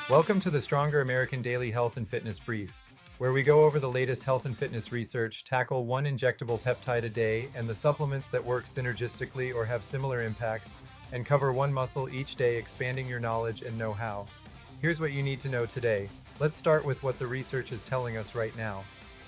Welcome to the Stronger American Daily Health and Fitness Brief, where we go over the latest health and fitness research, tackle one injectable peptide a day, and the supplements that work synergistically or have similar impacts, and cover one muscle each day, expanding your knowledge and know-how. Here's what you need to know today. Let's start with what the research is telling us right now.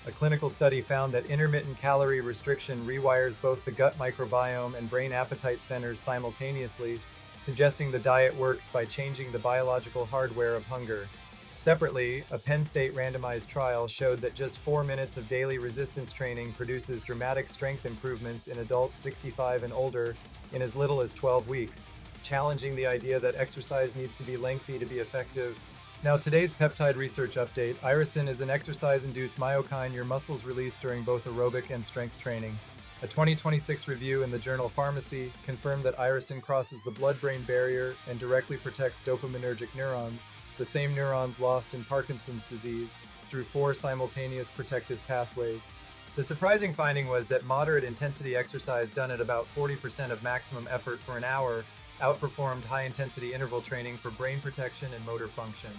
A clinical study found that intermittent calorie restriction rewires both the gut microbiome and brain appetite centers simultaneously, suggesting the diet works by changing the biological hardware of hunger. Separately, a Penn State randomized trial showed that just 4 minutes of daily resistance training produces dramatic strength improvements in adults 65 and older in as little as 12 weeks, challenging the idea that exercise needs to be lengthy to be effective. Now, today's peptide research update. Irisin is an exercise-induced myokine your muscles release during both aerobic and strength training. A 2026 review in the journal Pharmacy confirmed that irisin crosses the blood-brain barrier and directly protects dopaminergic neurons, the same neurons lost in Parkinson's disease, through 4 simultaneous protective pathways. The surprising finding was that moderate intensity exercise done at about 40% of maximum effort for an hour outperformed high-intensity interval training for brain protection and motor function.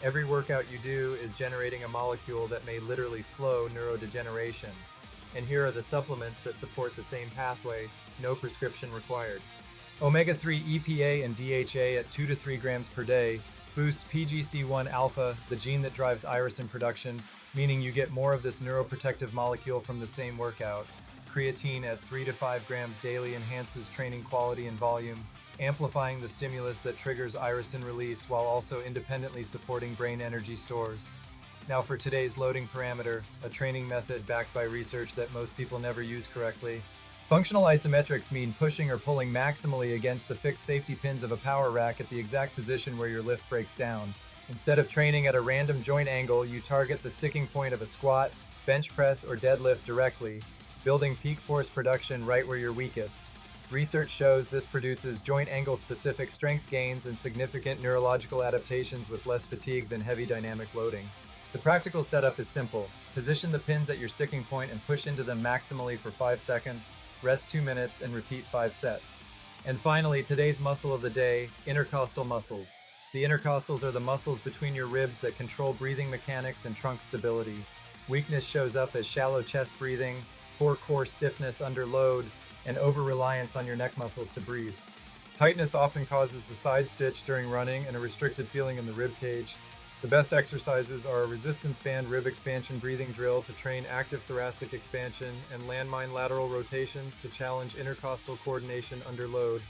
Every workout you do is generating a molecule that may literally slow neurodegeneration. And here are the supplements that support the same pathway, no prescription required. Omega-3 EPA and DHA at 2 to 3 grams per day boosts PGC1 alpha, the gene that drives irisin production, meaning you get more of this neuroprotective molecule from the same workout. Creatine at 3 to 5 grams daily enhances training quality and volume, amplifying the stimulus that triggers irisin release while also independently supporting brain energy stores. Now for today's loading parameter, a training method backed by research that most people never use correctly. Functional isometrics mean pushing or pulling maximally against the fixed safety pins of a power rack at the exact position where your lift breaks down. Instead of training at a random joint angle, you target the sticking point of a squat, bench press, or deadlift directly, building peak force production right where you're weakest. Research shows this produces joint angle-specific strength gains and significant neurological adaptations with less fatigue than heavy dynamic loading. The practical setup is simple. Position the pins at your sticking point and push into them maximally for 5 seconds, rest 2 minutes, and repeat 5 sets. And finally, today's muscle of the day, intercostal muscles. The intercostals are the muscles between your ribs that control breathing mechanics and trunk stability. Weakness shows up as shallow chest breathing, poor core stiffness under load, and over-reliance on your neck muscles to breathe. Tightness often causes the side stitch during running and a restricted feeling in the rib cage. The best exercises are a resistance band rib expansion breathing drill to train active thoracic expansion and landmine lateral rotations to challenge intercostal coordination under load.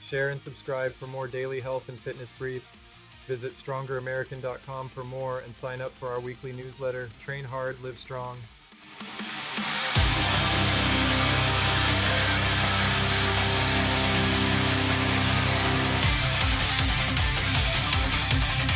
Share and subscribe for more daily health and fitness briefs. Visit StrongerAmerican.com for more and sign up for our weekly newsletter. Train hard, live strong.